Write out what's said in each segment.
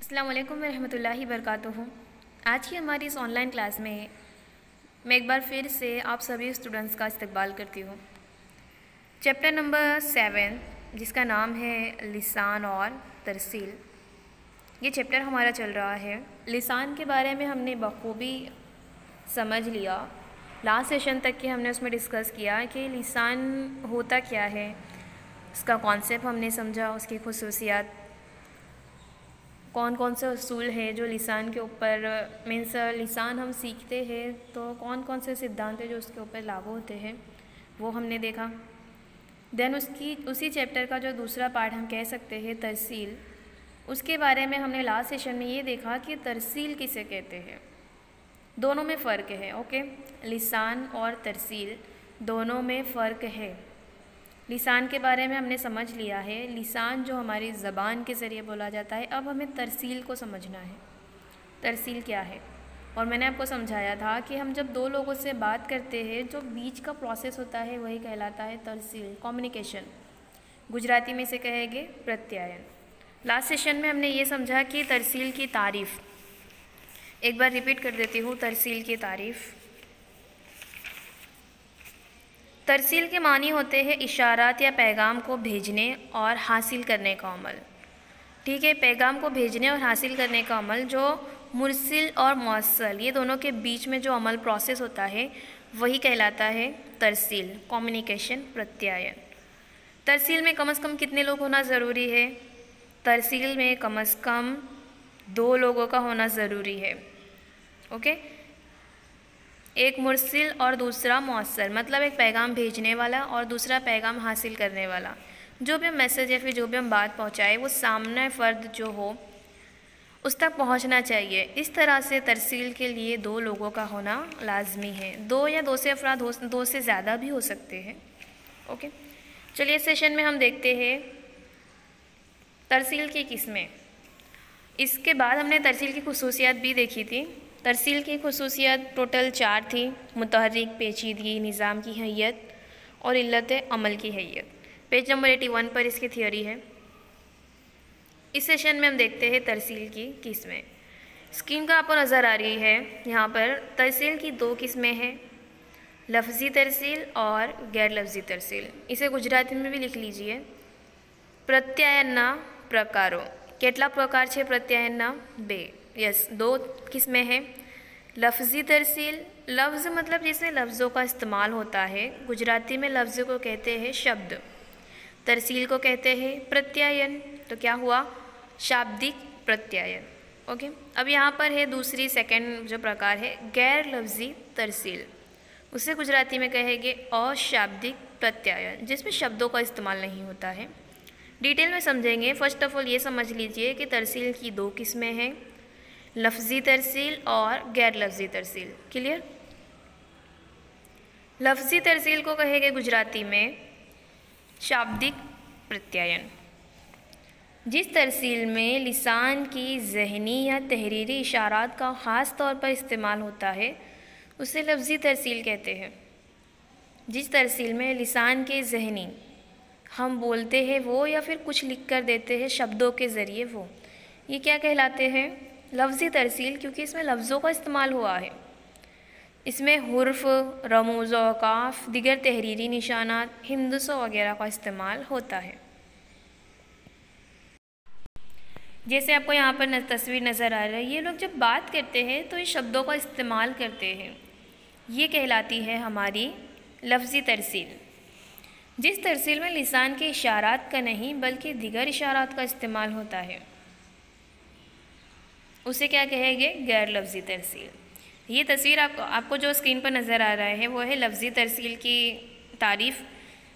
अस्सलाम वालेकुम रहमतुल्लाहि बरकातुहू। आज की हमारी इस ऑनलाइन क्लास में मैं एक बार फिर से आप सभी स्टूडेंट्स का इस्तकबाल करती हूँ। चैप्टर नंबर 7 जिसका नाम है लिसान और तरसील, ये चैप्टर हमारा चल रहा है। लिसान के बारे में हमने बखूबी समझ लिया। लास्ट सेशन तक के हमने उसमें डिस्कस किया कि लिसान होता क्या है, इसका कॉन्सेप्ट हमने समझा, उसकी खुसूसियात, कौन कौन से उसूल हैं जो लिसान के ऊपर मीन्स लिसान हम सीखते हैं तो कौन कौन से सिद्धांत हैं जो उसके ऊपर लागू होते हैं, वो हमने देखा। देन उसी चैप्टर का जो दूसरा पार्ट हम कह सकते हैं तरसील, उसके बारे में हमने लास्ट सेशन में ये देखा कि तरसील किसे कहते हैं। दोनों में फ़र्क है। ओके, लिसान और तरसील दोनों में फ़र्क है। लिसान के बारे में हमने समझ लिया है, लिसान जो हमारी ज़बान के ज़रिए बोला जाता है। अब हमें तरसील को समझना है, तरसील क्या है। और मैंने आपको समझाया था कि हम जब दो लोगों से बात करते हैं, जो बीच का प्रोसेस होता है वही कहलाता है तरसील, कम्युनिकेशन। गुजराती में से कहेंगे प्रत्यायन। लास्ट सेशन में हमने ये समझा कि तरसील की तारीफ़, एक बार रिपीट कर देती हूँ। तरसील की तारीफ़, तरसील के मानी होते हैं इशारात या पैगाम को भेजने और हासिल करने का अमल। ठीक है, पैगाम को भेजने और हासिल करने का अमल, जो मुरसिल और मौसल ये दोनों के बीच में जो अमल प्रोसेस होता है वही कहलाता है तरसील, कम्युनिकेशन, प्रत्यायन। तरसील में कम से कम कितने लोग होना ज़रूरी है? तरसील में कम से कम 2 लोगों का होना ज़रूरी है। ओके, एक मुरसिल और दूसरा मौसल, मतलब एक पैगाम भेजने वाला और दूसरा पैगाम हासिल करने वाला। जो भी हम मैसेज या फिर जो भी हम बात पहुंचाए वो सामने फ़र्द जो हो उस तक पहुंचना चाहिए। इस तरह से तरसील के लिए 2 लोगों का होना लाजमी है। 2 या 2 से अफराद 2 से ज़्यादा भी हो सकते हैं। ओके, चलिए सेशन में हम देखते हैं तरसील की किस्में। इसके बाद हमने तरसील की खुसूसियात भी देखी थी। तरसील की खुसूसियात टोटल 4 थी: मुतहर्रिक, पेचीदगी, निज़ाम की हैयत और इल्लत अमल की हैयत। पेज नंबर 81 पर इसकी थियोरी है। इस सेशन में हम देखते हैं तरसील की किस्में। स्क्रीन का आपको नज़र आ रही है यहाँ पर। तरसील की 2 किस्में हैं, लफ्ज़ी तरसील और गैर लफ्ज़ी तरसील। इसे गुजराती में भी लिख लीजिए। प्रत्यायनना प्रकारो, કેટલા પ્રકાર છે પ્રત્યાયનના? 2। यस, 2 किस्में हैं। लफ्ज़ी तरसील, लफ्ज़ मतलब जिसमें लफ्ज़ों का इस्तेमाल होता है। गुजराती में लफ्ज़ को कहते हैं शब्द, तरसील को कहते हैं प्रत्यायन। तो क्या हुआ? शाब्दिक प्रत्यायन। ओके, अब यहाँ पर है दूसरी सेकंड जो प्रकार है गैर लफ्ज़ी तरसील। उसे गुजराती में कहेंगे अशाब्दिक प्रत्यायन, जिसमें शब्दों का इस्तेमाल नहीं होता है। डिटेल में समझेंगे। फर्स्ट ऑफ ऑल ये समझ लीजिए कि तरसील की 2 किस्में हैं, लफ्ज़ी तरसील और गैर लफ्ज़ी तरसील। क्लियर? लफ्ज़ी तरसील को कहेंगे गुजराती में शाब्दिक प्रत्यायन। जिस तरसील में लिसान की ज़हनी या तहरीरी इशारात का ख़ास तौर पर इस्तेमाल होता है उसे लफ्ज़ी तरसील कहते हैं। जिस तरसील में लिसान के ज़हनी, हम बोलते हैं वो या फिर कुछ लिख कर देते हैं शब्दों के ज़रिए, वो ये क्या कहलाते हैं? लफ्ज़ी तरसील, क्योंकि इसमें लफ्ज़ों का इस्तेमाल हुआ है। इसमें हुर्फ, रमूज़, औकाफ, दिगर तहरीरी निशानात, हिंदसों वगैरह का इस्तेमाल होता है। जैसे आपको यहाँ पर तस्वीर नज़र आ रही है, ये लोग जब बात करते हैं तो ये शब्दों का इस्तेमाल करते हैं, ये कहलाती है हमारी लफ्ज़ी तरसील। जिस तरसील में लिसान के इशारात का नहीं बल्कि दिगर इशारात का इस्तेमाल होता है उसे क्या कहेंगे? गैर लफ्ज़ी तरसील। ये तस्वीर आपको जो स्क्रीन पर नज़र आ रहा है वो है लफ्ज़ी तरसील की तारीफ़।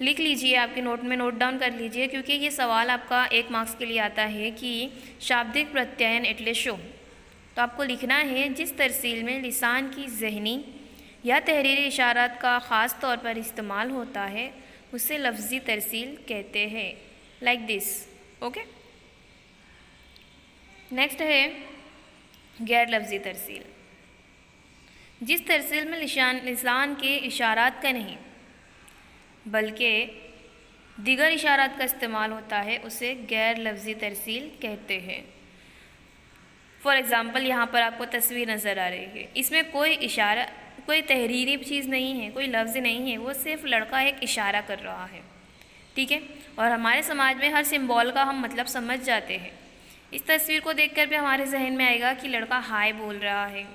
लिख लीजिए, आपके नोट में नोट डाउन कर लीजिए, क्योंकि ये सवाल आपका 1 मार्क्स के लिए आता है कि शाब्दिक प्रत्यायन एटले शो। तो आपको लिखना है जिस तरसील में लिसान की ज़हनी या तहरीरी इशारात का ख़ास तौर पर इस्तेमाल होता है उसे लफ्ज़ी तरसील कहते हैं, लाइक दिस। ओके, नेक्स्ट है गैर लफ्ज़ी तरसील। जिस तरसील में लिसान के इशारात का नहीं बल्कि दिगर इशारात का इस्तेमाल होता है उसे गैर लफ्ज़ी तरसील कहते हैं। फॉर एग्ज़ाम्पल यहाँ पर आपको तस्वीर नज़र आ रही है, इसमें कोई इशारा, कोई तहरीरी चीज़ नहीं है, कोई लफ्ज़ नहीं है, वो सिर्फ लड़का एक इशारा कर रहा है, ठीक है। और हमारे समाज में हर सिंबल का हम मतलब समझ जाते हैं। इस तस्वीर को देखकर भी हमारे जहन में आएगा कि लड़का हाय बोल रहा है,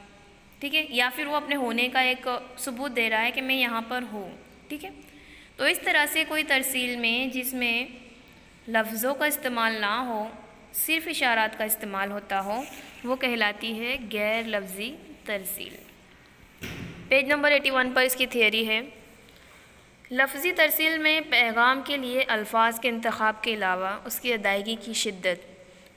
ठीक है, या फिर वो अपने होने का एक सबूत दे रहा है कि मैं यहाँ पर हूँ, ठीक है। तो इस तरह से कोई तरसील में जिसमें लफ्ज़ों का इस्तेमाल ना हो, सिर्फ इशारात का इस्तेमाल होता हो, वो कहलाती है गैर लफ्ज़ी तरसील। पेज नंबर 81 पर इसकी थियरी है। लफ्ज़ी तरसील में पैगाम के लिए अल्फाज के इंतखाब के अलावा उसकी अदायगी की शिद्दत,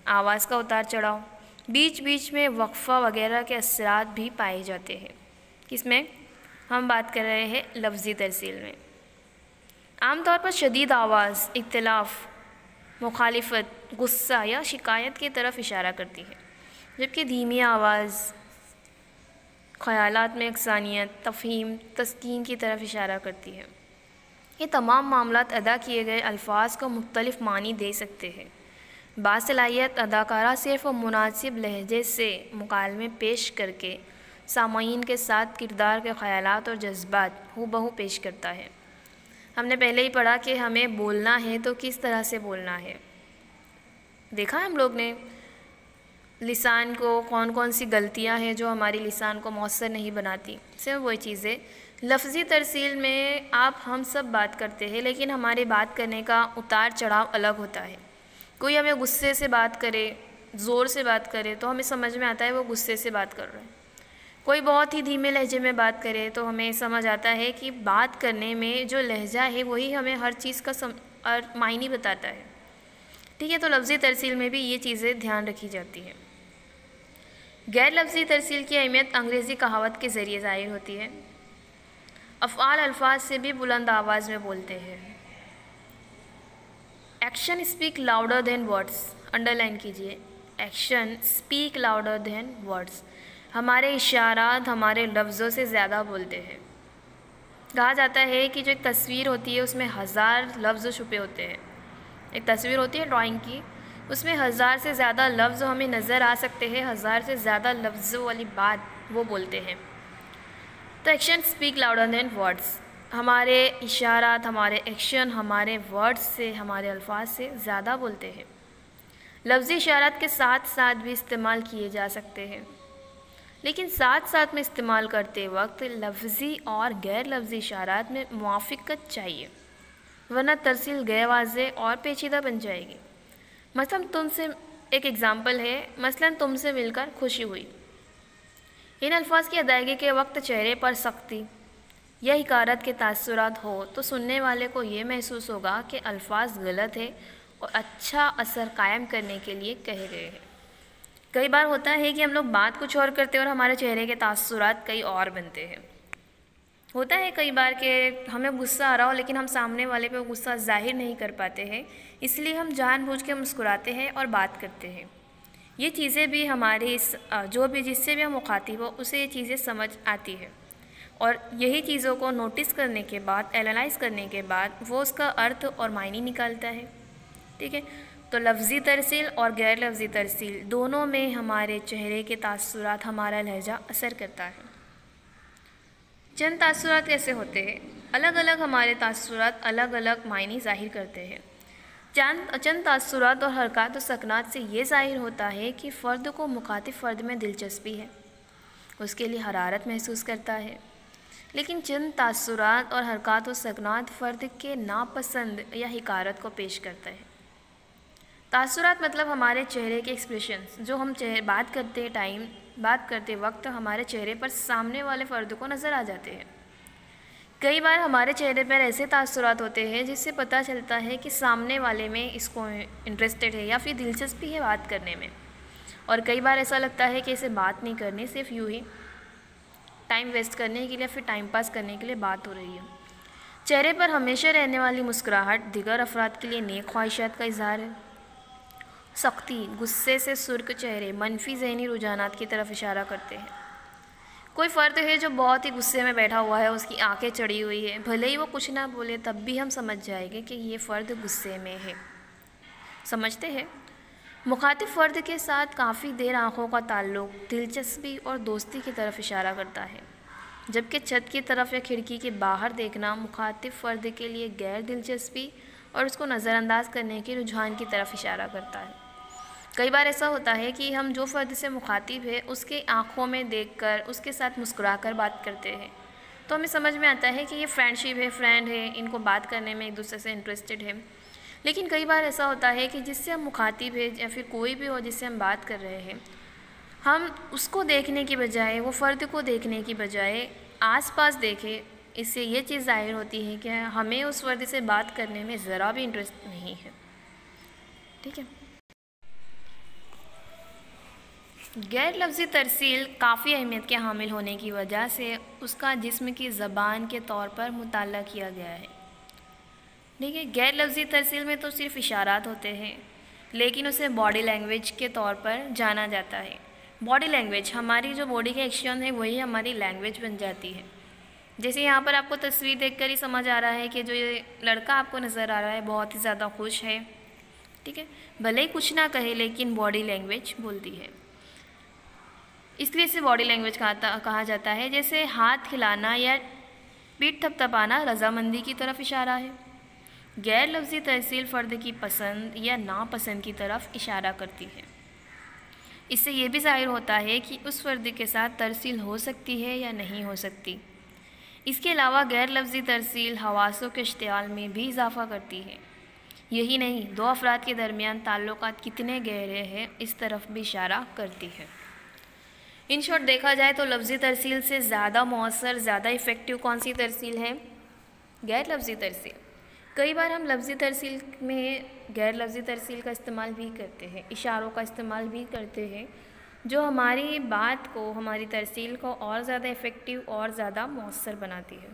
आवाज़ का उतार चढ़ाव, बीच बीच में वक्फ़ा वगैरह के असरात भी पाए जाते हैं। किसमें हम बात कर रहे हैं? लफ्ज़ी तरसील में। आमतौर पर शदीद आवाज़ इख्तिलाफ, मुखालिफत, गुस्सा या शिकायत की तरफ इशारा करती है, जबकि धीमी आवाज़ ख़यालात में यकसानियत, तफ़हीम, तस्कीन की तरफ इशारा करती है। ये तमाम मामलात अदा किए गए अल्फाज को मुख्तलिफ़ मानी दे सकते हैं। बासलाहियत अदाकारा सिर्फ मुनासिब लहजे से मुकालमे पेश करके सामईन के साथ किरदार के ख़यालात और जज्बात हूबहू पेश करता है। हमने पहले ही पढ़ा कि हमें बोलना है तो किस तरह से बोलना है। देखा हम लोग ने लिसान को कौन कौन सी गलतियां हैं जो हमारी लिसान को मौसर नहीं बनाती। सिर्फ वही चीज़ें लफ्ज़ी तरसील में आप हम सब बात करते हैं, लेकिन हमारे बात करने का उतार चढ़ाव अलग होता है। कोई हमें गुस्से से बात करे, ज़ोर से बात करे तो हमें समझ में आता है वो गुस्से से बात कर रहा है। कोई बहुत ही धीमे लहजे में बात करे तो हमें समझ आता है कि बात करने में जो लहजा है वही हमें हर चीज़ का मायने बताता है, ठीक है। तो लफ्ज़ी तरसील में भी ये चीज़ें ध्यान रखी जाती हैं। गैर लफ्ज़ी तरसील की अहमियत अंग्रेज़ी कहावत के ज़रिए ज़ाहिर होती है। अफ़आल अल्फाज से भी बुलंद आवाज़ में बोलते हैं। Action speak louder than words, underline कीजिए, action speak louder than words. हमारे इशारात हमारे लफ्ज़ों से ज़्यादा बोलते हैं। कहा जाता है कि जो एक तस्वीर होती है उसमें 1000 लफ्ज़ छुपे होते हैं। एक तस्वीर होती है ड्राइंग की, उसमें 1000 से ज़्यादा लफ्ज़ हमें नज़र आ सकते हैं। 1000 से ज़्यादा लफ्ज़ों वाली बात वो बोलते हैं। तो action speak louder than words, हमारे इशारात, हमारे एक्शन, हमारे वर्ड्स से, हमारे अल्फाज से ज़्यादा बोलते हैं। लफ्ज़ी इशारात के साथ साथ भी इस्तेमाल किए जा सकते हैं, लेकिन साथ साथ में इस्तेमाल करते वक्त लफ्ज़ी और गैर लफ्ज़ी इशारात में मुआफ़िक़त चाहिए, वरना तरसील गैर वाज़ेह और पेचीदा बन जाएगी। मसलन तुमसे एक एग्ज़ाम्पल है, मसलन तुमसे मिलकर खुशी हुई। इन अल्फाज की अदायगी के वक्त चेहरे पर सख्ती या हिकारत के तासुरात हो तो सुनने वाले को ये महसूस होगा कि अल्फाज गलत है और अच्छा असर कायम करने के लिए कहे गए हैं। कई बार होता है कि हम लोग बात कुछ और करते हैं और हमारे चेहरे के तासुरात कई और बनते हैं। होता है कई बार कि हमें गुस्सा आ रहा हो लेकिन हम सामने वाले पे गुस्सा जाहिर नहीं कर पाते हैं, इसलिए हम जानबूझ के मुस्कुराते हैं और बात करते हैं। ये चीज़ें भी हमारे जो भी जिससे भी हम मुखातिब हो उसे ये चीज़ें समझ आती है, और यही चीज़ों को नोटिस करने के बाद, एनालाइज करने के बाद वो उसका अर्थ और मायने निकालता है, ठीक है। तो लफ्ज़ी तरसील और गैर लफ्ज़ी तरसील दोनों में हमारे चेहरे के तासुरात, हमारा लहजा असर करता है। चंद तासुरात कैसे होते हैं? अलग अलग हमारे तासुरात अलग अलग मायने ज़ाहिर करते हैं। चंद तासुरात और हरकत और सकनात से ये ज़ाहिर होता है कि फ़र्द को मुखातिब फ़र्द में दिलचस्पी है, उसके लिए हरारत महसूस करता है। लेकिन चंद तासुरात और हरकत और सकनात फ़र्द के नापसंद या हिकारत को पेश करता है। तासुरात मतलब हमारे चेहरे के एक्सप्रेशंस, जो हम बात करते वक्त हमारे चेहरे पर सामने वाले फ़र्द को नज़र आ जाते हैं। कई बार हमारे चेहरे पर ऐसे तासुरात होते हैं जिससे पता चलता है कि सामने वाले में इसको इंटरेस्टेड है या फिर दिलचस्पी है बात करने में, और कई बार ऐसा लगता है कि इसे बात नहीं करनी, सिर्फ यूँ ही टाइम वेस्ट करने के लिए, फिर टाइम पास करने के लिए बात हो रही है। चेहरे पर हमेशा रहने वाली मुस्कुराहट दिगर अफराद के लिए नेक ख्वाहिशात का इजहार है। सख्ती, गुस्से से सुर्ख चेहरे मनफी ज़हनी रुझानात की तरफ इशारा करते हैं। कोई फ़र्द है जो बहुत ही गुस्से में बैठा हुआ है, उसकी आंखें चढ़ी हुई है, भले ही वो कुछ ना बोले तब भी हम समझ जाएंगे कि ये फ़र्द गुस्से में है। समझते हैं? मुखातिब फ़र्द के साथ काफ़ी देर आँखों का ताल्लुक़ दिलचस्पी और दोस्ती की तरफ इशारा करता है, जबकि छत की तरफ या खिड़की के बाहर देखना मुखातिब फ़र्द के लिए गैर दिलचस्पी और उसको नज़रअंदाज करने के रुझान की तरफ इशारा करता है। कई बार ऐसा होता है कि हम जो फ़र्द से मुखातिब है उसके आँखों में देखकर उसके साथ मुस्कुराकर बात करते हैं, तो हमें समझ में आता है कि ये फ्रेंडशिप है, फ्रेंड है, इनको बात करने में एक दूसरे से इंटरेस्टेड है। लेकिन कई बार ऐसा होता है कि जिससे हम मुखातिब है या फिर कोई भी हो जिससे हम बात कर रहे हैं, हम उसको देखने की बजाय, वो फ़र्द को देखने की बजाय आसपास देखें, इससे ये चीज़ ज़ाहिर होती है कि हमें उस फ़र्द से बात करने में ज़रा भी इंटरेस्ट नहीं है। ठीक है। गैर लफ्ज़ी तरसील काफ़ी अहमियत के हामिल होने की वजह से उसका जिस्म की ज़बान के तौर पर मुताला किया गया है। ठीक है। गैर लफ्ज़ी तरसील में तो सिर्फ इशारात होते हैं, लेकिन उसे बॉडी लैंग्वेज के तौर पर जाना जाता है। बॉडी लैंग्वेज, हमारी जो बॉडी के एक्शन है वही हमारी लैंग्वेज बन जाती है। जैसे यहाँ पर आपको तस्वीर देखकर ही समझ आ रहा है कि जो ये लड़का आपको नज़र आ रहा है बहुत ही ज़्यादा खुश है। ठीक है। भले ही कुछ ना कहे लेकिन बॉडी लैंग्वेज बोलती है, इसलिए इसे बॉडी लैंग्वेज कहा जाता है। जैसे हाथ हिलाना या पीठ थपथपाना रज़ामंदी की तरफ इशारा है। गैर लफ्ज़ी तरसील फ़र्द की पसंद या नापसंद की तरफ इशारा करती है। इससे ये भी ज़ाहिर होता है कि उस फ़र्द के साथ तरसील हो सकती है या नहीं हो सकती। इसके अलावा गैर लफ्ज़ी तरसील हवासों के इश्तिआल में भी इजाफ़ा करती है। यही नहीं, दो अफराद के दरमियान ताल्लुकात कितने गहरे हैं इस तरफ भी इशारा करती है। इन शॉर्ट देखा जाए तो लफ्ज़ी तरसील से ज़्यादा मौसर, ज़्यादा इफ़ेक्टिव कौन सी तरसील है? गैर लफ्ज़ी तरसील। कई बार हम लफ्ज़ी तरसील में गैर लफ्ज़ी तरसील का इस्तेमाल भी करते हैं, इशारों का इस्तेमाल भी करते हैं, जो हमारी बात को, हमारी तरसील को और ज़्यादा इफ़ेक्टिव और ज़्यादा मौसर बनाती है।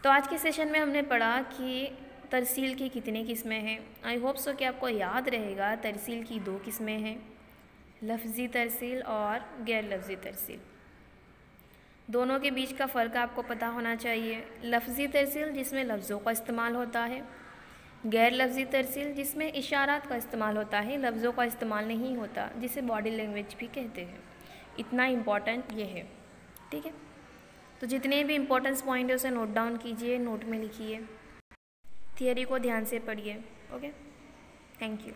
तो आज के सेशन में हमने पढ़ा कि तरसील की कितनी किस्में हैं। आई होप सो कि आपको याद रहेगा तरसील की 2 किस्में हैं, लफ्ज़ी तरसील और गैर लफ्ज़ी तरसील। दोनों के बीच का फ़र्क आपको पता होना चाहिए। लफ्ज़ी तरसील जिसमें लफ्ज़ों का इस्तेमाल होता है, गैर लफ्ज़ी तरसील जिसमें इशारात का इस्तेमाल होता है, लफ्ज़ों का इस्तेमाल नहीं होता, जिसे बॉडी लैंग्वेज भी कहते हैं। इतना इम्पॉर्टेंट ये है। ठीक है। तो जितने भी इम्पोर्टेंस पॉइंट है उसे नोट डाउन कीजिए, नोट में लिखिए, थियरी को ध्यान से पढ़िए। Okay, thank you.